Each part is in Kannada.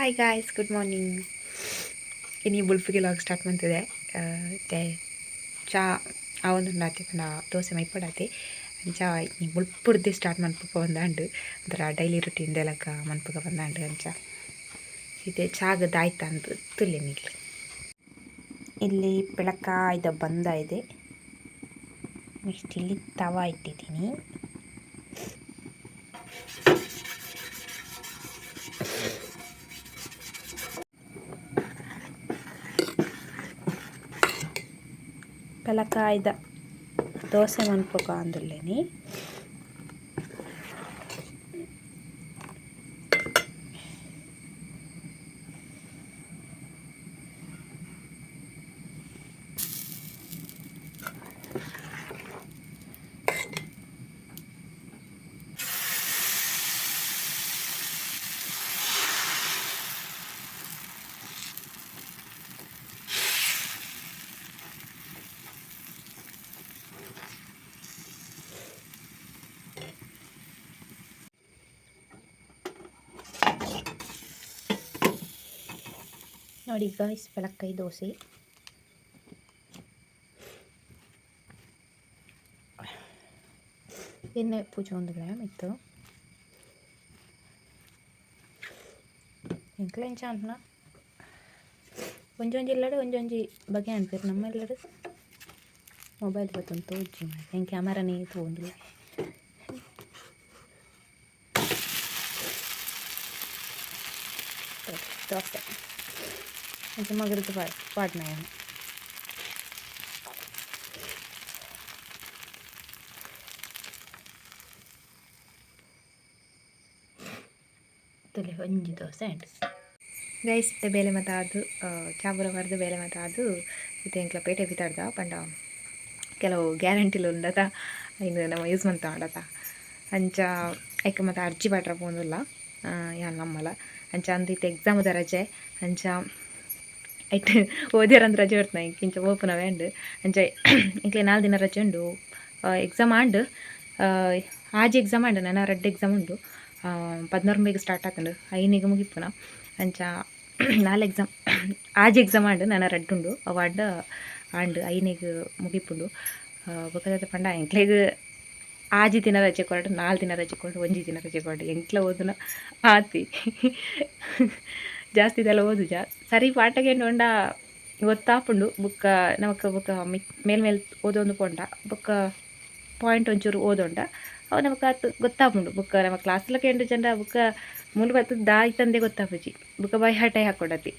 Hi guys, good morning. ಇನ್ನು ಬುಲ್ಫಿಗೆ ಲಾಗ್ ಸ್ಟಾರ್ಟ್ ಮಾಡ್ತಿದೆ. ಚಾ ಅವನು ನಾತಿ ಪಂಡ ದೋಸೆ ಮೈಪಡಾತಿ ಅಂಚ ಈ ಬುಲ್ಪುಡ್ದು ಸ್ಟಾರ್ಟ್ ಮನ್ಪುಗ ಬಂದಾಂಡು ಒಂಥರ ಡೈಲಿ ರುಟೀನ್ ದೇಲಕ ಮನ್ಪುಗ ಬಂದಾಂಡು ಅಂಚ ಇದೆ ಚಾಗದ ಆಯ್ತಾ ಅಂತ ತುಲ್ಲೆನಿಗ್ಲಿ. ಇಲ್ಲಿ ಬೆಳಕ ಇದು ಬಂದ ಇದೆ. ನೆಕ್ಸ್ಟ್ ಇಲ್ಲಿ ತವ ಇಟ್ಟಿದ್ದೀನಿ. ಬೆಳಕಾಯ್ದ ದೋಸೆ ಮನ್ಪುಗ ಅಂದುಲ್ಲೇನಿ. ನೋಡಿ ಗಾಯ್ಸ್, ಬೆಳಕೈ ದೋಸೆ. ಎಣ್ಣೆ ಪೂಜೆ ಒಂದು ಇತ್ತು ಎಂಕ್ಲ ಎಂಚ ಅಂತನ ಒಂಜೊಂಜಿ ಇಲ್ಲಡು ಒಂಜೊಂಜಿ ಬಗೆ ಅನ್ಪೇರು. ನಮ್ಮೆಲ್ಲಡು ಮೊಬೈಲ್ ಬತ್ತೊಂದು ತೋಜಿ ಮಾಡಿ ಹೆಂಗೆ ಕ್ಯಾಮರಾನೇ ತೊಗೊಂಡು ದೋಸೆ ಅಂಚೆ ಮಗರದ್ದು ಪಾಡ್ನ ತುಲೆ ಒಂಜಿ ದೋಸೆ ಉಂಟು ಗೈಸ್. ಇತ್ತೆ ಬೇಲೆ ಮಾತಾದು ಚಾಪುರ ಬರೆದು ಬೇಲೆ ಮಾತಾದು ಇದು ಎಂಕ್ಲ ಪೇಟೆ ಬಿತ್ತಾಡ್ದ ಪಂಡ ಕೆಲವು ಗ್ಯಾರಂಟಿಲು ಉಂಡತ ಇನ್ನು ನಮ್ಮ ಯೂಸ್ ಮಾಡ್ತಾ ಮಾಡತ್ತ ಅಂಚ ಐಕ ಮತ್ತು ಅರ್ಜಿ ಬಾಟ್ರ ಪೋಂದಿಲ್ಲ ಯಾನ್ ನಮ್ಮಲ್ಲ ಅಂಚ ಅಂದಿತ್ತು ಎಕ್ಸಾಮದ ರಜೆ ಅಂಚ ಐಟ್ ಓದ್ಯಾರಂತ ರಜೆ ಇಡ್ತಾನೆ ಇಂಚ ಓಪನವೇ ಉಂಡು ಅಂಚ ಇಂಕ್ಲೆ 4 ದಿನ ರಜೆ ಉಂಡು. ಎಕ್ಸಾಮ್ ಆಂಡು ಆಜಿ ಎಕ್ಸಾಮ್ ಆಂಡು ನಾನು 2 ಎಕ್ಸಾಮ್ ಉಂಡು. 16 ಸ್ಟಾರ್ಟ್ ಆಗ್ತಂಡು 5 ಮುಗಿಪುನ ಅಂಚ 4 ಎಕ್ಸಾಮ್ ಆಜಿ ಎಕ್ಸಾಮ್ ಆಂಡು ನಾನು 2 ಉಂಡು ಅವಾರ್ಡ್ ಆಂಡು 5 ಮುಗಿಪುಂಡು. ಬೊಕ್ಕದ ಪಂಡ ಎಂಕ್ಲೆಗ್ ಆಜಿ ದಿನ ರಜೆ ಕೊರಡು 4 ದಿನ ರಜೆ ಕೊರಡು 1 ದಿನ ರಜೆ ಕೊರಡು ಎಂಕ್ಲ ಓದುನ ಆತಿ ಜಾಸ್ತಿ ಇದೆಲ್ಲ ಓದುಜ ಸರಿ ಪಾಠಗೆ ಉಂಡ ಗೊತ್ತಾಪುಂಡು. ಬುಕ್ಕ ನಮಕ್ ಬುಕ್ಕ ಮೇಲ್ ಓದೊಂದು ಪೋಂಡ ಬುಕ್ಕ ಪಾಯಿಂಟ್ ಒಂಚೂರು ಓದೋಂಡ ಅವು ನಮಕ್ ಆತು ಗೊತ್ತಾಪುಂಡು. ಬುಕ್ಕ ನಮ್ಮ ಕ್ಲಾಸ್ಲಕ್ಕೆ 8 ಜನ ಬುಕ್ಕ ಮೂಲು ಬತ್ತು ದಾಯ್ತಂದೆ ಗೊತ್ತಾಪುಜಿ ಬುಕ್ಕ ಬೈ ಹಾಟೈ ಹಾಕೊಡತಿ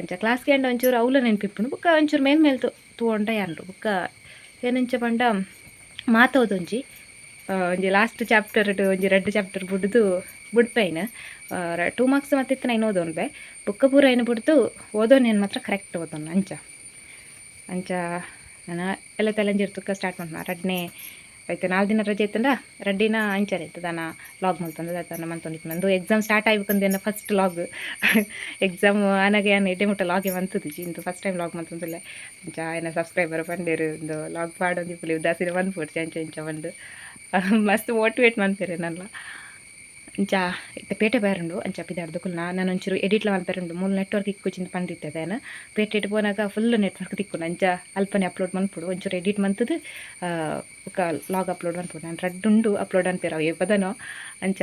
ಅಂಚ ಕ್ಲಾಸ್ಗೆ ಎಂಡ ಒಂಚೂರು ಅವಲ ನೆನಪಿಪ್ಪುಂಡು. ಬುಕ್ಕ ಒಂಚೂರು ಮೇಲ್ ತೂಂಡ ಯಾನ್ರು ಬುಕ್ಕ ಏನಂಚ ಪಂಡ ಮಾತೋದೊಂಜಿ ಒಂಜಿ ಲಾಸ್ಟ್ ಚಾಪ್ಟರ್ ಒಂಜಿ 2 ಚಾಪ್ಟರ್ ಬುಡ್ಪೈನ 2 ಮಾರ್ಕ್ಸ್ ಮತ್ತೆ ಇತ್ತು ನಾನು ಓದೋನ್ಬೆ ಬುಕ್ಕ ಪೂರ ಏನು ಬಿಡ್ತು ಓದೋನೇನು ಮಾತ್ರ ಕರೆಕ್ಟ್ ಓದೋನು ಅಂಚ ನಾನು ಎಲ್ಲ ತಲೆಂಜಿರ್ತಕ್ಕ ಸ್ಟಾರ್ಟ್ ಮಾಡ್ನ. 2ನೇ ಆಯ್ತು 4 ದಿನ ರಜೆ ಇತ್ತಂಡ 2 ದಿನ ಅಂಚಾರ ಆಯ್ತು ನಾನು ಲಾಗ್ ಮಾಡ್ತಂದು ಅದನ್ನು ಮಂತೊಂದಿತ್ತು. ನಂದು ಎಕ್ಸಾಮ್ ಸ್ಟಾರ್ಟ್ ಆಗ್ಬೇಕಂದೇನು ಫಸ್ಟ್ ಲಾಗ್ ಎಕ್ಸಾಮ್ ಆನಾಗೆ ನಾನು ಎಡೆ ಮುಟ್ಟ ಲಾಗೆ ಮಂತದ್ದು ಇಂದು ಫಸ್ಟ್ ಟೈಮ್ ಲಾಗ್ ಮಂತಂದಿಲ್ಲ. ಅಂಚ ಏನ ಸಬ್ಸ್ಕ್ರೈಬರ್ ಬಂದಿರು ಒಂದು ಲಾಗ್ ಪಾಡೊಂದು ಇಪ್ಪಲಿ ಉದಾಸೀನ ಬಂದ್ಬಿಡ್ತು ಅಂಚ ಬಂದು ಮಸ್ತ್ ಮೋಟಿವೇಟ್ ಮಾಡ್ತಾರೆ ನನ್ನ ಅಂಚ ಇತ್ತೆ ಪೇಟೆ ಬೇರುಂಡು ಅಂಚ ಪಿದಾಡ್ದುಕುಲ್ ನಾನು ಒಂಚೂರು ಎಡಿಟ್ಲ ಮಲ್ಪೇರುಂಡು ಮೂಲ ನೆಟ್ವರ್ಕ್ ಇಕ್ಕೋಚಿಂದ ಪಂಡಿತ್ತದೇನು ಪೇಟೆ ಪೋನಾಗ ಫುಲ್ ನೆಟ್ವರ್ಕ್ ತಿಕ್ಕೊಂಡು ಅಂಚ ಅಲ್ಪನೆ ಅಪ್ಲೋಡ್ ಮನ್ಪುಡು ಒಂಚೂರು ಎಡಿಟ್ ಮಂತದ್ದು ಲಾಗ್ ಅಪ್ಲೋಡ್ ಮನ್ಪುಡು. ನಾನು 2 ಉಂಡು ಅಪ್ಲೋಡ್ ಅನ್ಪೇರು ಅವು ಪದನೋ ಅಂಚ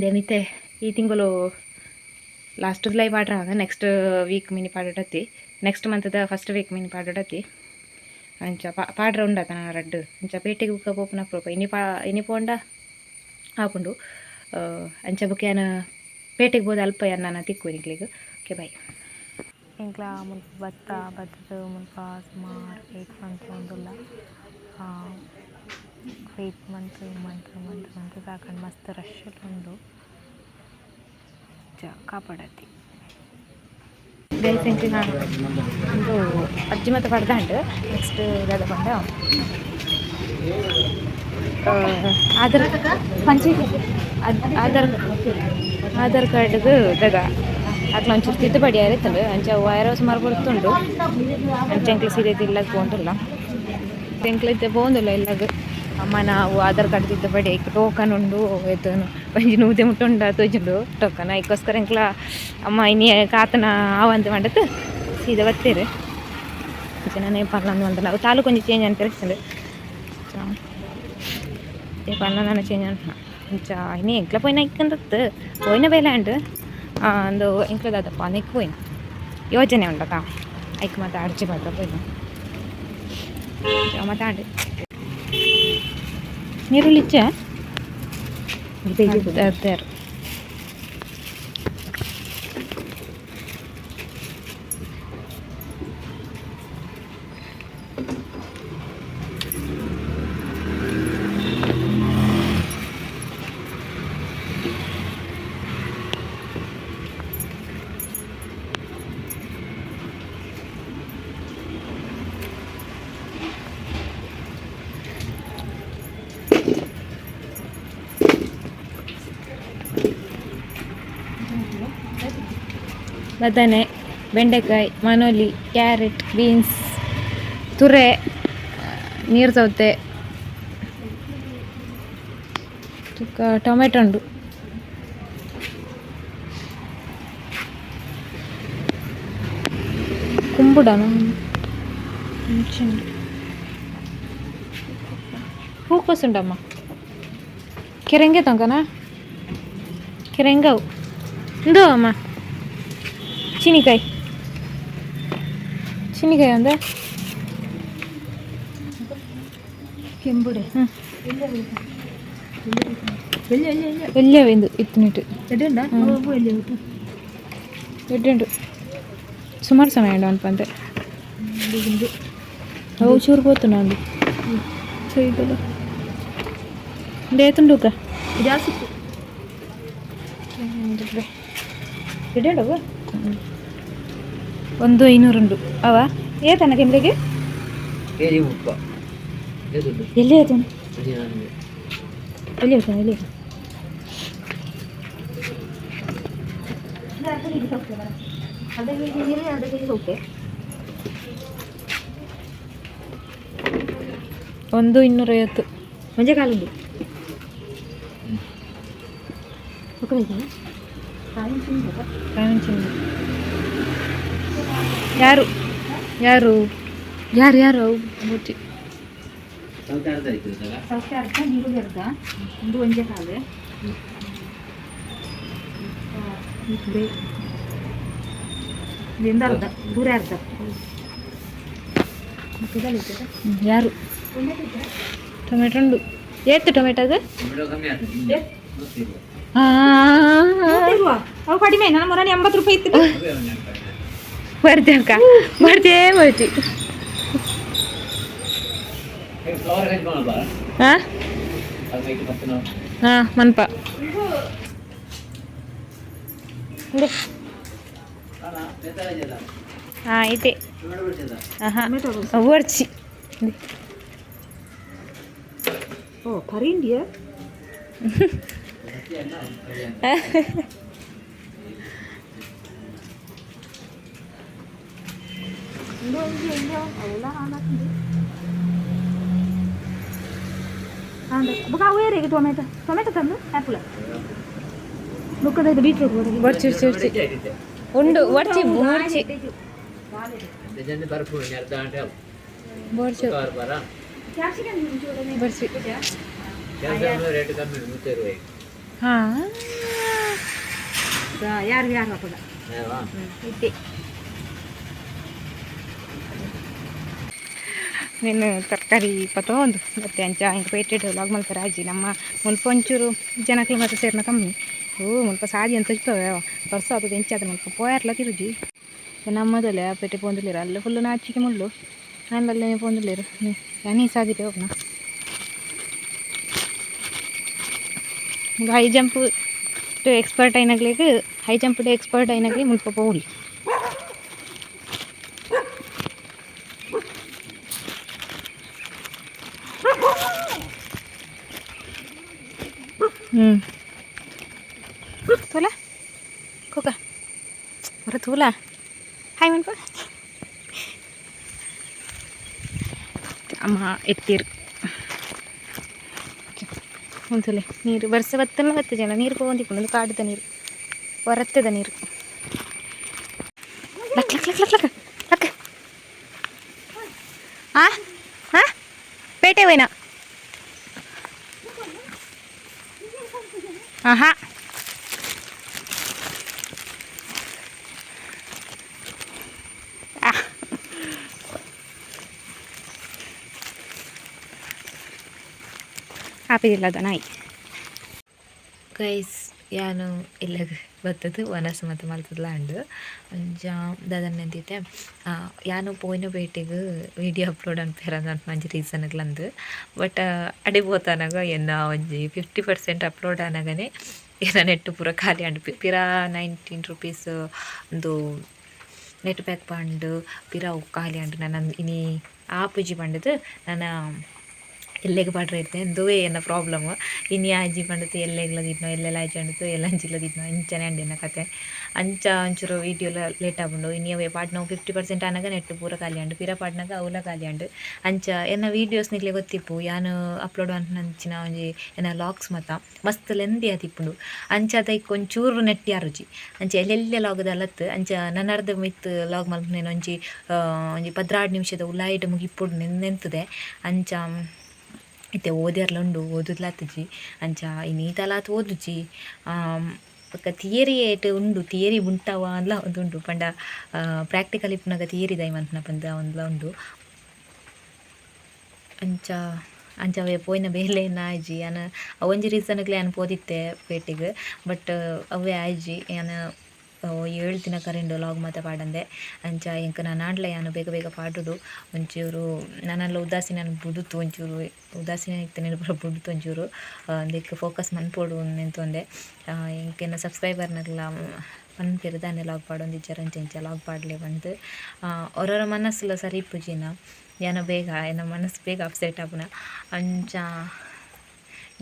ದೇನಿತ್ತೆ ಈ ತಿಂಗಳು ಲಾಸ್ಟ್ ಲೈವ್ ಆಡ್ರ ನೆಕ್ಸ್ಟ್ ವೀಕ್ ಮಿನಿ ಪಾಡೋಡತ್ತಿ ನೆಕ್ಸ್ಟ್ ಮಂತ್ದ ಫಸ್ಟ್ ವೀಕ್ ಮಿನಿ ಪಾಡೋಡತ್ತಿ ಅಂಚ ಪಾಡ್ರ ಉಂಡತ ನಾನು 2 ಅಂಚ ಪೇಟೆಗೆ ಬುಕ್ಕ ಪೋಪುನ ಅಪ್ರೋಪ ಇನಿ ಪೋಂಡ ಆಪುಂಡು ಅಂಚ ಬುಕ್ಕ ಏನು ಪೇಟೆಗೆ ಬೋದು ಅಲ್ಪ ನಾನು ತಿಕ್ಕು ನಿಕ್ಲಿಗೆ. Okay bye. ಇಂಕ್ಲ ಮುಲ್ಪ ಭತ್ತದ ಮುಲ್ಪ ಸುಮಾರು 8 ಮಂತ್ ಒಂದಿಲ್ಲ 8 ಮಂತ್ ಸಾಕೊಂಡು ಮಸ್ತ್ ರಶ್ ಉಂಡು ಕಾಪಾಡತ್ತಿ ಗೈಸ್. ಇಂಕ್ಲಿ ನಾನು ಒಂದು ಅಜ್ಜಿ ಮತ್ತು ಪಡ್ದಾಂಡು ನೆಕ್ಸ್ಟ್ ಇದಾದ ಪಂಡ ಆಧಾರ್ ಕಾರ್ಡ್ದು ದಗ ಅಟ್ಲ ಒಂಚೂರು ತಿದ್ದುಪಡಿ ಆಯ್ತಂಡು ಅಂಚ ವೈರ ಸುಮಾರು ಬರ್ತುಂಡು ಅಂಚ ಎಂಕ್ಲೆ ಸೀರೆ ಇಲ್ಲಕ್ಕೆ ಹೋಗಂದಿಲ್ಲ ಎಂಕ್ಲೈತೆ ಬೋಂದಿಲ್ಲ ಇಲ್ಲಾಗ ಅಮ್ಮ ನಾವು ಆಧಾರ್ ಕಾರ್ಡ್ ತಿದ್ದುಪಡಿ ಟೋಕನ್ ಉಂಡು ಎತ್ತನು ಒಂಜಿ ನೂತೆ ಮುಟ್ಟುಂಡ ತೋಜುಂಡು ಟೋಕನ್ ಅದಕ್ಕೋಸ್ಕರ ಎಂಕ್ಲ ಅಮ್ಮ ಇನಿ ಕಾತನ ಆವಂತ ಮಾಡತ್ತು ಸೀದಾ ಬತ್ತೇರು ನಾನೇ ಪರ್ಲಂದು ಅಂತ ನಾವು ತಾಲೂಕು ಒಂಜಿ ಚೇಂಜ್ ಅಂತ ತಿಳಿಸ್ತೇನೆ ಪರ್ಲಂದ ಚೇಂಜ್ ಅಂತ ಇಂಚ ಇನಿ ಎಂಕ್ಲ ಪೋಯಿನ ಇಕ್ಕಂದತ್ತು ಪೋಯಿನ ಬೇಲೆ ಉಂಡು ಒಂದು ಎಂಕ್ಲದಪ್ಪ ನೆಕ್ ಪೋಯಿನ ಯೋಜನೆ ಉಂಡಕ್ಕ ಐಕ್ ಮತ್ತೆ ಅರ್ಜಿ ಮಾತ್ರ ಪೋಯಿನ ಮತ್ತೆ ನೀರುಳ್ಳಿಚ್ಚ ತರ್ತಾರೆ ಬದನೆ ಬೆಂಡೆಕಾಯಿ ಮನೋಲಿ ಕ್ಯಾರೆಟ್ ಬೀನ್ಸ್ ತುರೆ ನೀರು ಸೌತೆ ಟೊಮೆಟೊ ಉಂಡು ಕುಂಬುಡನ ಹೂಕೋಸು ಉಂಟಮ್ಮ ಕೆರೆಂಗೆ ತೊಂಕನ ಕೆರೆಂಗವು ಇಂದು ಅಮ್ಮ ಚೀನಿಕಾಯಿ ಒಂದು ಕೆಂಬುಡೆ ಎಲ್ಲಿಯವೆಂದು ಇತ್ತು ಎಡ್ಡುಂಟು ಸುಮಾರು ಸಮಯ ಉಂಡು ಅನ್ಪಂತೆ ಅವು ಚೂರು పోతున్నా ఉంది చేయగల లేతుండుక ಜಾಸ್ತಿ ಒಂದು 500 ಉಂಡು ಅವ ಏತನ ಕೆಂಬಳಿಗೆ ಎಲ್ಲಿ ಆಯ್ತಾನೆ ಎಲ್ಲಿ ಆಯ್ತಾನೆ ಎಲ್ಲಿ ಒಂದು 250 ಮಂಜೆ ಕಾಲುಂಡು ಯಾರು ಯಾರು ಯಾರು ಯಾರು ಮೂರ್ತಿ ಅರ್ಧ ನೀರು ಅರ್ಧ ಒಂದು ಒಂಜೆ ಕಾಲು ಅರ್ಧ ಪೂರ ಅರ್ಧ ಯಾರು ಟೊಮೆಟೊ ಉಂಡು ಏತ್ತು ಟೊಮೆಟೊ ಅದು ಅವು ಕಡಿಮೆ ನನ್ನ ಮೊನ್ನೆ 80 ರೂಪಾಯಿ ಇತ್ತು ಬರ್ತೆ ಅಕ್ಕ ಬರ್ತೆ ಬರ್ತಿ ಹಾಂ ಮನ್ಪ ಹಾಂ ಐತೆ ಹಾಂ ಓರ್ಚಿ ಓ ಪರಿಂಡಿಯಾ ಟೊಮೆಟೊ ಟೊಮೆಟೊ ತಂದು ಆ್ಯಪಲ್ ಬುಕ್ಕದ ಬೀಟ್ರೂಟ್ ಬರ್ಚಿ ಉಂಡು ಬರ್ಚಿ ಬರ್ಚಿ ಬರ್ಚಿ ಹಾಂ ಯಾರು ಯಾರು ಹಾಕೋದ ಇದ್ದೆ ನೀನು ತರಕಾರಿ ಪತ್ತೊಂದು ಮತ್ತೆ ಅಂಚ ಹಿಂಗೆ ಪೇಟೆಡ್ ಲಾಗ್ ಮಲ್ಪರೆ ಅಜ್ಜಿ ನಮ್ಮ ಮುಲ್ಪ ಒಂಚೂರು ಜನಕ್ಕೆ ಮತ್ತೆ ಸೇರ್ನ ಕಮ್ಮಿ ಮುಲ್ಪ ಸಾದಿ ಅಂತ ಇರ್ತವೆ ವರ್ಷ ಅದು ಎಂಚಾದ ಮುಲ್ಪ ಪೋಯಾರ್ಲ ತಿರುಜಿ ನಮ್ಮದಲ್ಲೇ ಆ ಪೇಟೆ ಪೋಂದಿಲ್ಲಿರ ಅಲ್ಲೇ ಫುಲ್ಲು ನಾಚಿಕೆ ಮುಳ್ಳು ಅಲ್ಲೇ ಪೋಂದಿಲ್ಲಿರು ನೀ ಸಾದಿತೆ ಹೋಗ್ನ ಹೈ ಜಂಪ್ ಎಕ್ಸ್ಪರ್ಟ್ అయినట్లయితే హై జంప్ ఎక్స్పర్ట్ అయినట్లే ముಲ್ಪ పోవులి తోలా కోక ఒరే తోలా హాయ్ ముಲ್ಪ అమ్మ ఎత్తిరు ಒಂದ್ಸಲ ನೀರು ವರ್ಷ ಬತ್ತಲ್ಲ ಬತ್ತ ಜನ ನೀರು ಹೋಗಿಕೊಂಡು ಒಂದು ಕಾಡ್ದ ನೀರು ಹೊರತ್ತದ ನೀರು luck luck luck luck luck luck ಆ ಹಾ ಪೇಟೆ ಹೋಯ್ನಾ ಆಹಾ ಆಪಿದಿಲ್ಲ ಅದ ನಾಯಿ ಗೈಸ್ ಯಾನು ಇಲ್ಲ ಬರ್ತದೆ ವನಸ್ ಮತ್ತು ಮಲ್ತದ್ಲ ಅಂಡು ಅಂಚ ದಾದನ್ ಎಂತಿತ್ತೆ ಯಾನು ಪೋಯಿನ ಭೇಟಿಗೆ ವಿಡಿಯೋ ಅಪ್ಲೋಡ್ ಅನ್ಪೇರಂದ ಮಂచి ರೀಸನ್ಗ್ಲಂದು ಬಟ್ ಅಡಿ ಪೋತಾನಾಗ ಎನ್ನ ಒಂಜಿ 50% ಅಪ್ಲೋಡ್ ಆನಾಗನೆ ಏನ ನೆಟ್ಟು ಪೂರ ಖಾಲಿ ಅಂಡು ಪಿರಾ 19 ರೂಪೀಸ್ ಒಂದು ನೆಟ್ ಪ್ಯಾಕ್ ಪಂಡು ಪಿರಾ ಖಾಲಿ ಅಂಡು ನಾನು ಇನಿ ಆಪುಜಿ ಪಂಡದು ನಾನು ಎಲ್ಲೆಗೆ ಪಾಡ್ರೆ ಇತ್ತೆ ಎಂದುವೇ ಎನ್ನ ಪ್ರಾಬ್ಲಮ್ ಇನಿ ಆಜಿ ಪಂಡತು ಎಲ್ಲೆಗ್ಲದಿದ್ನೋ ಎಲ್ಲೆಲ್ಲ ಆಜಿ ಅಂಡತು ಎಲ್ಲ ಅಂಚಿಲ್ಲದಿದ್ನೋ ಅಂಚನೆ ಅಂಡಿನ ಕತೆ ಅಂಚ ಒಂಚೂರು ವೀಡಿಯೋಲ ಲೇಟ್ ಆಗುಂಡು ಇನಿ ಅವೇ ಪಾಡ್ನ 50% ಆನಾಗ ನೆಟ್ಟು ಪೂರ ಖಾಲಿ ಅಂಡು ಪಿರ ಪಾಡ್ನಾಗ ಅವಲ ಖಾಲಿ ಅಂಡು ಅಂಚ ಎನ್ನ ವೀಡಿಯೋಸ್ ನಿಕ್ಲೆ ಗೊತ್ತಿಪ್ಪು ಯಾನು ಅಪ್ಲೋಡ್ ಅಂಚಿನ ಒಂಜಿ ಎನ್ನ ಲಾಗ್ಸ್ ಮತ ಮಸ್ತ್ ಲೆಂದಿ ಆತಿಪ್ಪುಂಡು ಅಂಚ ಅದಕ್ಕೆ ಒಂಚೂರು ನೆಟ್ಟಿ ಆರುಜಿ ಅಂಚ ಎಲ್ಲೆಲ್ಲೆ ಲಾಗ್ದ ಅಲತ್ತು ಅಂಚ ನನ್ನರ್ಧ ಮಿತ್ ಲಾಗ್ ಮಲ್ಪನೇನು ಒಂಜಿ 16 ನಿಮಿಷದ ಉಲಾಯಿಡ್ ಮುಗಿಪ್ಪುಡು ನೆಂತದೆ ಅಂಚ ಇತ್ತೆ ಓದ್ಯಾರ್ಲುಂಡು ಓದುದ್ಲಾತಜಿ ಅಂಚ ಇನ್ನೀತಲಾತ್ ಓದುಜಿ ಬೊಕ್ಕ ಥಿಯರಿ ಏಟ್ ಉಂಡು ಥಿಯರಿ ಉಂಟವ ಅಂದ್ಲ ಒಂದುಂಡು ಪಂಡ ಪ್ರಾಕ್ಟಿಕಲ್ ಇಪ್ಪುನಾಗ ಥಿಯರಿ ದೈಮಂತನ ಪಂದ ಒಂದ್ಲ ಉಂಡು ಅಂಚ ಅಂಚವೇ ಪೋಯಿನ ಬೇಲೆನ ಆಯ್ಜಿ ಯಾನು ಒಂಜಿ ರೀಸನ್ಗ್ಲೆ ಯಾನು ಪೋದಿತ್ತೆ ಪೇಟೆಗೆ ಬಟ್ ಅವೇ ಆಯ್ಜಿ ಯಾನು 7 ದಿನ ಕರೆಂಡು ಲಾಗ್ ಮಾತ ಪಾಡಂದೆ ಅಂಚ ಎಂಕ ನಾನು ಆಂಡ್ಲ ಯಾನು ಬೇಗ ಬೇಗ ಪಾಡುಡು ಒಂಚೂರು ನಾನೆಲ್ಲ ಉದಾಸೀನ ಬುಡುತು ಒಂಚೂರು ಉದಾಸೀನ ಇತ್ತೇನೆ ಪೂರ ಬುಡುತು ಒಂಚೂರು ಅದಕ್ಕೆ ಫೋಕಸ್ ಮನ್ಪೋಡು ನಿಂತೊಂದೆ ಎಂಕೆನ್ನ ಸಬ್ಸ್ಕ್ರೈಬರ್ನೆಲ್ಲ ಪನ್ಪೆರು ದಾನೆ ಲಾಗ್ ಪಾಡೊಂದಿಜ್ಜರ ಅಂಚ ಲಾಗ್ ಪಾಡಲೆ ಬಂದು ಅವರವರ ಮನಸ್ಸುಲ ಸರಿ ಇಪ್ಪುಜಿನ ಏನೋ ಬೇಗ ಏನೋ ಮನಸ್ಸು ಬೇಗ ಅಪ್ಸೆಟ್ ಆಪುನ ಅಂಚ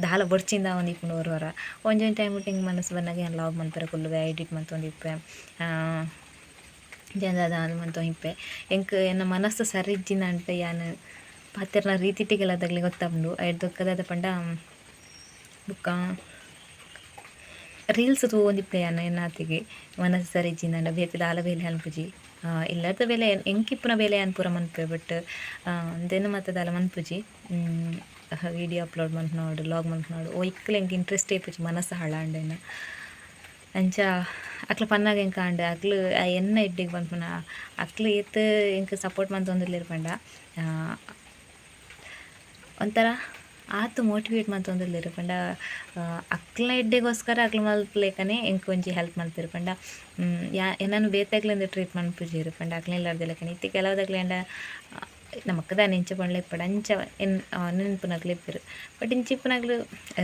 ದಾಲ ಬೊಡ್ಚಿಂದ ಒಂದಿಪ್ಪುಂಡು ಹೊರ ಒಂಜೊಂದು ಟೈಮ್ ಹಿಂಗೆ ಮನಸ್ಸು ಬಂದಾಗ ಏನು ಲಾಗ್ ಮನ್ಪೆರ ಕುಲ್ಲುವೆ ಎಡಿಟ್ ಮಂತೊಂದಿಪ್ಪೆ ಜನದ ಮಂತೊಂದಿಪ್ಪೆ ಎಂಕ್ ಎನ್ನ ಮನಸ್ಸು ಸರಿ ಇಜ್ಜಿನ ಅಂಟೆ ಯಾನು ಪಾತೆರ್ನ ರೀತಿಟಿಗೆಲ್ಲದಾಗಲಿ ಗೊತ್ತಾಪುಂಡು ಐದು ದೊಕ್ಕದಾದ ಪಂಡ ಬುಕ್ಕ ರೀಲ್ಸ್ ತೂವೊಂದಿಪ್ಪೆ ಯಾನು ಎನ್ನಾತಿಗೆ ಮನಸ್ಸು ಸರಿ ಇಜ್ಜಿಂದ ಬೇತೆ ದಾಲ ಬೇಲೆ ಅನ್ಪುಜಿ ಇಲ್ಲದ ಬೇಲೆ ಎಂಕಿಪ್ಪುನ ಬೇಲೆ ಅನ್ಪೂರ ಮನ್ಪೆ ಬಟ್ ದೆನ್ನು ಮತ್ತು ದಾಲ ಮನ್ಪುಜಿ ವೀಡಿಯೋ ಅಪ್ಲೋಡ್ ಮನ್ಪುನೋಡು ಲಾಗ್ ಮನ್ಪುನೋಡು ಇಕ್ಕಲು ಎಂಕ್ ಇಂಟ್ರೆಸ್ಟ್ ಇಪ್ಪುಜಿ ಮನಸ್ಸು ಹಾಳಾಂಡೆನ ಅಂಚ ಅಕ್ಲ ಪನ್ನಾಗ ಎಂಕ ಆಂಡೆ ಅಕ್ಲು ಎನ್ನ ಎಡ್ಡಿಗೆ ಬಂದ್ಪುನ ಅಕ್ಲು ಏತ್ ಎಂಕ್ ಸಪೋರ್ಟ್ ಮಂತೊಂದುಲ್ಲೆರ್ ಪಂಡ ಒಂಥರ ಆತು ಮೋಟಿವೇಟ್ ಮಂತೊಂದುಲ್ಲೆರ್ ಪಂಡ ಅಕ್ಲ ಎಡ್ಡೆಗೋಸ್ಕರ ಅಕ್ಲು ಮಲ್ಪಲೇಕನೆ ಎಂಕ್ ಒಂಜಿ ಹೆಲ್ಪ್ ಮಲ್ಪೆರ್ ಪಂಡ ಎನ್ನನು ಬೇತಾಗ್ಲಿಂದ ಟ್ರೀಟ್ ಮನ್ಪುಜೇರು ಪಂಡ ಅಕ್ಲೆಲ್ಲರ್ದೆಲಕನೆ ಇತ್ತೆ ಕೆಲವುದಾಗ್ಲಿ ಅಂಡ ನಮಕ್ಕದ ನೆಂಚ ಪಂಡ್ಲೆ ಇಪ್ಪಡು ಅಂಚ ನೆನ್ಪುನಗ್ಲು ಇಪ್ಪರು ಬಟ್ ಇಂಚಿಪ್ಪುನಗ್ಲು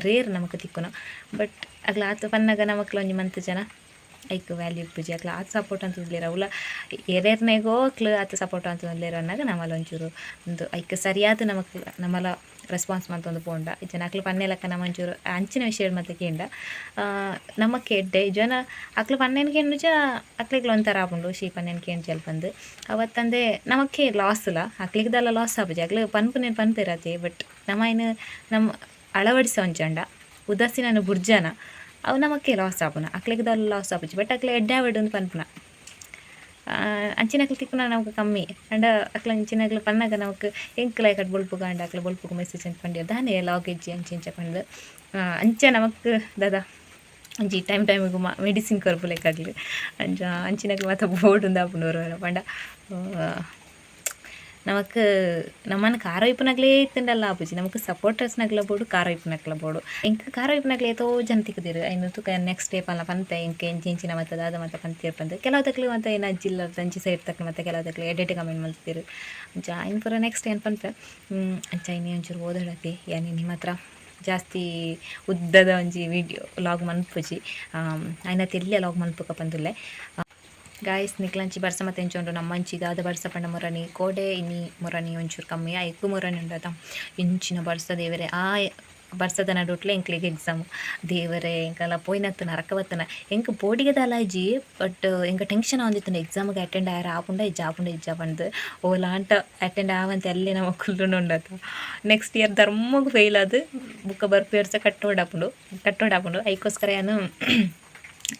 ರೇರ್ ನಮಕ್ ತಿಕ್ಕುನ ಬಟ್ ಅಗ್ಲ ಆತು ಪನ್ನಾಗ ನಮಕ್ಲ ಒಂಜಿ ಮಂತ್ ಜನ ಐಕ್ ವ್ಯಾಲ್ಯೂ ಇಪ್ಪುಜಿ ಅಕ್ಲ ಆತು ಸಪೋರ್ಟ್ ಅಂತ ಉದ್ಲೇರ ಅವಲ ಎರೇರ್ನೆಗೋ ಅಕ್ಲು ಆತು ಸಪೋರ್ಟ್ ಅಂತ ಉದ್ಲೇರ ಅನ್ನಾಗ ನಮ್ಮಲ್ಲ ಒಂಚೂರು ಒಂದು ಐಕ್ ಸರಿಯಾದ ನಮಕ್ ನಮ್ಮಲ ರೆಸ್ಪಾನ್ಸ್ ಮಂತೊಂದು ಪೋಂಡ ಇಜ್ಜನ ಅಕ್ಲು ಪನ್ನೆಲಕ್ಕ ನಮ್ಮ ಒಂಚೂರು ಅಂಚಿನ ವಿಷಯ ಮತ್ತೆ ಕೇಂಡ ನಮಕ್ ಎಡ್ಡೆ ಜನ ಅಕ್ಲು ಪನ್ನೆನ್ ಕೇಂಡುಜ ಅಕ್ಲಿಗ್ಲ ಒಂಥರ ಆಪುಂಡು ಶೀ ಪನ್ನೆನ್ ಕೇಂಡ್ ಜಲ್ಪಂದು ಅವತ್ತಂದೆ ನಮಕ್ಕೆ ಲಾಸ್ಲ ಅಕ್ಲಿಗ್ದಲ್ಲ ಲಾಸ್ ಆಪುಜಿ ಅಕ್ಲು ಪನ್ಪುನೇನು ಪನ್ಪೆರತೆ ಬಟ್ ನಮ್ಮ ಅಳವಡಿಸ ಒಂಚಂಡ ಉದಾಸೀನ ಬುರ್ಜನ ಅವು ನಮಕ್ಕೆ ಲಾಸ್ ಆಪುನ ಅಕ್ಲಿಗ್ದಲ್ಲ ಲಾಸ್ ಆಪುಜಿ ಬಟ್ ಅಕ್ಲೆ ಎಡ್ಡೆ ಒಂದು ಪನ್ಪುನ ಅಂಚಿನಕ್ಲು ತಿಕ್ಕುನ ನಮಕ್ ಕಮ್ಮಿ ಅಂಡ ಅಕ್ಲ ಅಂಚಿನಕ್ಲು ಪನ್ನಾಗ ನಮಕ್ ಎಂಕ್ಲ ಕಟ್ ಬೊಲ್ಪುಗ ಅಂಡ ಅಕ್ಲ ಬೊಲ್ಪುಗ ಮೆಸೇಜ್ ಅಂತ ಪಂಡ್ಯ ದಾನೆ ಲಾಗ್ ಇಜ್ಜಿ ಅಂಚ ಪಂಡ್ ಅಂಚ ನಮಕ್ ದಾದ ಅಂಚಿ ಟೈಮಿಗೂ ಮೆಡಿಸಿನ್ ಕೊರ್ಪುಲೆಕಾಗ್ಲಿ ಅಂಚ ಅಂಚಿನಕ್ಲು ಮಾತ ಬೋರ್ಡ್ ಉಂದಾಪುಂಡು ಹೊರ ಪಂಡ ನಮಕ್ ನಮ್ಮನ್ನು ಕಾರ ಇಪ್ಪುನಗ್ಲೇ ಇತ್ತಂಡಲ್ಲ ಆಪುಜಿ ನಮಕ್ ಸಪೋರ್ಟರ್ಸ್ನಗ್ಲ ಬೋಡು ಕಾರ ಇಪ್ಪುನಕ್ಲ ಬೋಡು ಎಂಕ್ ಕಾರ ಇಪ್ಪುನಗ್ಲ ಏತೋ ಜನ ತಿಕ್ಕದಿರು ಐನು ತುಕ ನೆಕ್ಸ್ಟ್ ಡೇ ಪಲ್ಲ ಪಂತೆ ಎಂಕ್ ಎಂಚಿನ ಮತ್ತು ದಾದ ಮತ್ತು ಪಂತೀರ್ ಪಂದು ಕೆಲವುದಕ್ಲು ಮತ್ತು ಏನು ಅಜ್ಜಿಲ್ಲ ಅಂಚಿ ಸೈಡ್ ತಕ್ಕ ಮತ್ತು ಕೆಲವುದಕ್ಲು ಎಡೆಟ್ ಕಮೆಂಟ್ ಮಲ್ತಿರು ಅಂಚ ಐನು ಪೂರ ನೆಕ್ಸ್ಟ್ ಏನು ಪಂಪೆ ಅಂಚ ಇನ್ನೇ ಒಂಚೂರು ಓದಾಡತಿ ಯಾನಿ ನಿಮ್ಮ ಹತ್ರ ಜಾಸ್ತಿ ಉದ್ದದ ಒಂಜಿ ವೀಡಿಯೋ ಲಾಗ್ ಮನ್ಪುಜಿ ಐನತ್ತು ಎಲ್ಲೇ ಲಾಗ್ ಮನ್ಪುಕ ಪಂದುಲ್ಲೆ ಗಾಯ್ಸ್ ನಿಕ್ಲಂಚಿ ಬರ್ಸ ಮತ್ತೆ ಎಂಚೊಂಡು ನಮ್ಮಂಚಿ ದಾದ ಬರ್ಸ ಪಂಡ ಮೊರನಿ ಕೋಡೆ ಇನ್ನಿ ಮೊರನಿ ಒಂಚೂರು ಕಮ್ಮಿ ಐಕು ಮೊರನಿ ಉಂಡದ ಇಂಚಿನ ಬರ್ಸ ದೇವರೆ ಬರ್ಸದನ ಡೊಟ್ಲೆ ಎಂಕ್ಲೆಗ್ ಎಕ್ಸಾಮ್ ದೇವರೇ ಎಂಕಲ್ಲ ಪೋಯ್ನತ್ತನ ಅರಕವತ್ತನ ಎಂಕ್ ಬೋಡಿಗೆ ದಾಲಾಜಿ ಬಟ್ ಎಂಕ ಟೆನ್ಷನ್ ಆಂದಿತ್ತನ ಎಕ್ಸಾಮ್ಗೆ ಅಟೆಂಡ್ ಆಯರ ಆಪುಂಡ ಇಜ್ಜ ಬಂದು ಓಲಾಂಟ ಅಟೆಂಡ್ ಆವಂತ ಅಲ್ಲೇ ನಮ್ಮ ಕುಲ್ಲುಂಡು ಉಂಡತ್ತ ನೆಕ್ಸ್ಟ್ ಇಯರ್ ಧರ್ಮಗ್ ಫೇಲ್ ಆದ್ ಬುಕ್ಕ ಬರ್ಪೇರ್ಸ ಕಟ್ಟೋಡಾಪುಂಡು ಐಕೋಸ್ಕರ ಏನು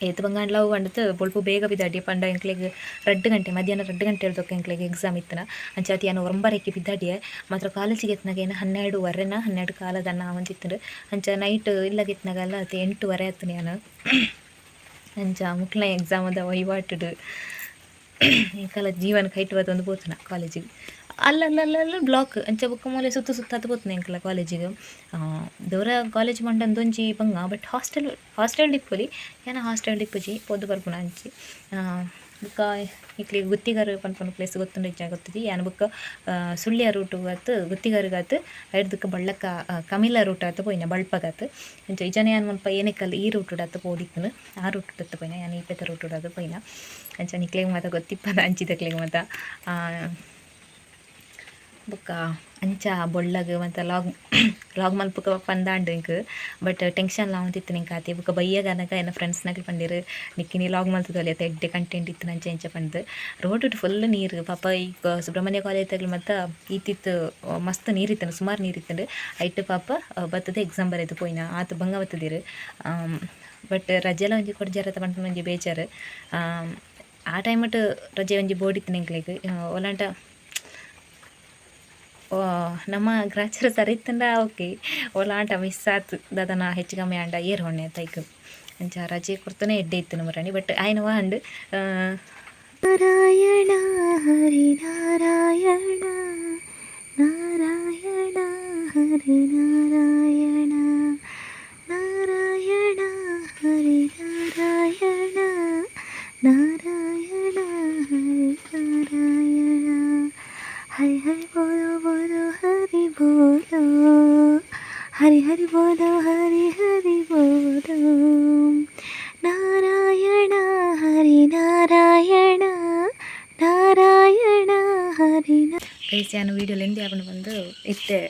ಏತ್ ಬಂಗಾಂಡ್ಲ ಅವು ಅಂಡತ್ ಬೊಲ್ಪ ಬೇಗ ಬಿದ್ದಾಡಿ ಪಂಡ ಎಂಕ್ಲೆಗ್ 2 ಗಂಟೆ ಮಧ್ಯಾಹ್ನ 2 ಗಂಟೆ ಹೇಳ್ದೊಕ್ಕ ಎಂಕ್ಲೆಗ್ ಎಕ್ಸಾಮ್ ಇತ್ತನ ಅಂಚಾತಿ ಏನು 9:30ಕ್ಕೆ ಬಿದ್ದಾಡಿಯೆ ಮಾತ್ರ ಕಾಲೇಜಿಗೆ ಎತ್ನಾಗ ಏನು 12:15 12 ಕಾಲದನ್ನ ಅವಂತಿತ್ತು ಅಂಚ ನೈಟ್ ಇಲ್ಲಗೆತ್ನಾಗಲ್ಲ ಅದು 8:30 ಆಯ್ತು ನಾನು ಅಂಚ ಮುಕ್ಲ ಎಕ್ಸಾಮ್ ಅದ ವಹಿವಾಟುಡು ಎಂಕಲ್ಲ ಜೀವನ ಕೈಟ್ ಒಂದು ಪೋತನ ಕಾಲೇಜಿಗೆ ಅಲ್ಲಲ್ಲಲ್ಲ ಬ್ಲಾಕ್ ಅಂಚ ಬುಕ್ಕ ಮೂಲೆ ಸುತ್ತ ಪೋತನ ಎಂಕಲ್ಲ ಕಾಲೇಜಿಗೆ ದೂರ ಕಾಲೇಜ್ ಮಂಡಂದೊಂಜಿ ಬಂಗ ಬಟ್ ಹಾಸ್ಟೆಲ್ ಡಿಪ್ಪುಲಿ ಏನ ಹಾಸ್ಟೆಲ್ ಡಿಪ್ಪುಜಿ ಪೋದು ಬರ್ಪುನ ಅಂಚಿ ಬುಕ್ಕ ಇಕ್ಲಿ ಗುತ್ತಿಗಾರು ಪನ್ಪನ ಪ್ಲೇಸ್ ಗೊತ್ತುಂಡು ಇಜ್ಜ ಗೊತ್ತಿದ್ದಿ ಏನು ಬುಕ್ಕ ಸುಳ್ಯ ರೂಟು ಆತು ಗುತ್ತಿಗಾರಿಗಾತು ಐಡ್ದಕ್ಕೆ ಬಳ್ಳಕ್ಕ ಕಮಿಲ ರೂಟ್ ಆತು ಪೋಯ್ನ ಬಳ್ಪಗಾತು ಅಂಚ ಇಜನೆ ಏನು ಮಲ್ಪ ಏನಕ್ಕಲ್ಲ ಈ ರೂಟುಡಾತು ಪೋಡಿಪ್ಪುನು ಆ ರೂಟುಡತ್ತು ಪೋಯ್ನ ಏನು ಈ ಪೆತ್ತ ರೂಟುಡಾದು ಪೋಯ್ನ ಅಂಚ ನಿಕ್ಲೆಗ್ ಮಾತ ಗೊತ್ತಿಪ್ಪದ ಅಂಚಿದಕ್ಲೆಗ್ ಮಾತ ಬುಕ್ಕ ಅಂಚ ಬೊಳ್ಳಗ್ ಮತ್ತು ಲಾಗ್ ಮಲ್ಪಕ ಪಂದಾಂಡು ಇಂಕ್ ಬಟ್ ಟೆನ್ಷನ್ ಲಾವಂತಿತ್ತು ನಿಂಗೆ ಆತಿ ಬುಕ್ಕ ಬಯ್ಯಗನಕ ಏನ ಫ್ರೆಂಡ್ಸ್ನಾಗ ಪಂದಿರು ನಿಕ್ಕಿನಿ ಲಾಗ್ ಮಲ್ತದಲ್ಲಿ ಅತ್ತ ಎಡ್ಡೆ ಕಂಟೆಂಟ್ ಇತ್ತು ನಂಚೆ ಎಂಚ ಪಂದು ರೋಡ್ ಫುಲ್ ನೀರು ಪಾಪ ಈಗ ಸುಬ್ರಹ್ಮಣ್ಯ ಕಾಲೇಜ್ ತಗಲಿ ಮತ್ತು ಈತಿತ್ತು ಮಸ್ತ್ ನೀರಿತ್ತನು ಸುಮಾರು ನೀರಿತ್ತಂಡು ಐಟ್ ಪಾಪ ಬತ್ತದ ಎಕ್ಸಾಮ್ ಬರೆದು ಪೋಯ್ನ ಆತು ಬಂಗ ಬತ್ತದಿರು ಬಟ್ ರಜೆಲ ಒಂಜಿ ಕೊಡ್ಜಾರತ ಪಂಪನ ಒಂಜಿ ಬೇಜಾರು ಆ ಟೈಮಟ್ ರಜೆ ಒಂಜಿ ಬೋರ್ಡಿತ್ತು ನಿಂಕ್ಲೆಗ್ ಒಲಾಂಟ ನಮ್ಮ ಗ್ರಾಚಾರ ಸರಿ ಇತ್ತಂಡ ಓಕೆ ಓಲಾಂಟ ಮಿಸ್ ಆತು ದಾದನ ಹೆಚ್ಚು ಕಮ್ಮಿ ಆಂಡ ಏರ್ ಹೊಣ್ಣೆ ತೈಕ್ ಅಂಚ ರಜೆ ಕೊಡ್ತಾನೆ ಎಡ್ಡೆ ಇತ್ತು ನಮ್ಮ ರಾಣಿ ಬಟ್ ಆಯ್ನ ವಾಂಡ್ ನಾರಾಯಣ ಹರಿ ನಾರಾಯಣ ನಾರಾಯಣ ಹರಿ ನಾರಾಯಣ ನಾರಾಯಣ ಹರಿ ನಾರಾಯಣ ನಾರಾಯಣ ಹರಿ ನಾರಾಯಣ ಹರಿ ಹರಿ ಬೋಲೋ ಬೋಲೋ ಹರಿ ಬೋಲೋ ಹರಿ ಹರಿ ಬೋಲೋ ಹರಿ ಹರಿ ಬೋಲೋ ನಾರಾಯಣ ಹರಿ ನಾರಾಯಣ ನಾರಾಯಣ ಹರಿ ಗೈಸ್ ಯಾನು ವೀಡಿಯೋಲಿ ಎಂದಿ ಆಪಂಡು ಬಂದು ಇತ್ತೆ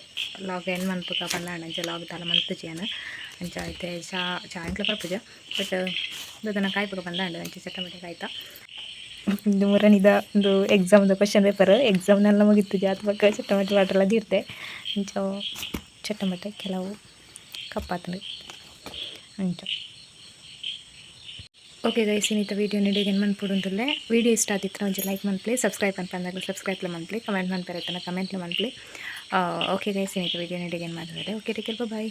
ಲಾಗ್ ಏನು ಮನ್ಪುಗ ಪಂದಾಂಡ ಅಂಚ ಲಾಗ್ ತಾಲ ಮಲ್ತುಜಿ ಅಂಚ ಐತೆ ಚಾ ಇಂಟ್ಲ ಬರ್ಪುಜ ಬಟ್ ಅದನ್ನು ಕಾಯ್ಪುಗ ಪಂದಾಂಡ ಅಂಚ ಚಟ್ಟಮಟ್ಟಿಗೆ ಆಯ್ತಾ ಇದು ಮೂರನಿದ ಒಂದು ಎಕ್ಸಾಮ್ದು ಕ್ವಶನ್ ಪೇಪರ್ ಎಕ್ಸಾಮ್ನೆಲ್ಲ ಮುಗಿತು ಜಾತ್ ಬಗ್ಗೆ ಚಟ್ಟಮಟ್ಟಿ ವಾಟರ್ಲ ತೀರ್ತೆ ಇಂಚ ಚಟ್ಟಮಟ್ಟೆ ಕೆಲವು ಕಪ್ಪಾತಂಡು ಅಂಚ ಓಕೆ ಗೈಸ್ ಇನ್ನಿತ ವೀಡಿಯೋ ನೀಡಿಗೆ ಏನು ಮನ್ಪುಡುಂತುಲ್ಲೆ ವೀಡಿಯೋ ಇಷ್ಟ ಆತಿತ್ತು ಒಂಚೂರು ಲೈಕ್ ಮನ್ಪ್ಲಿ ಸಬ್ಸ್ಕ್ರೈಬ್ ಅನ್ಪಂದಾಗ ಸಬ್ಸ್ಕ್ರೈಬ್ಲ ಮನ್ಪ್ಲಿ ಕಮೆಂಟ್ ಮನ್ಪೆರತ್ತನ ಕಮೆಂಟ್ಲ ಮನ್ಪ್ಲಿ ಓಕೆ ಗೈಸ್ ಇನ್ನಿತ ವೀಡಿಯೋ ನೀಡಿಗೆ ಏನು ಮಾತಾಡಿದೆ ಓಕೆ ಟೇಕ್ ಕೇರ್ ಬಾಯ್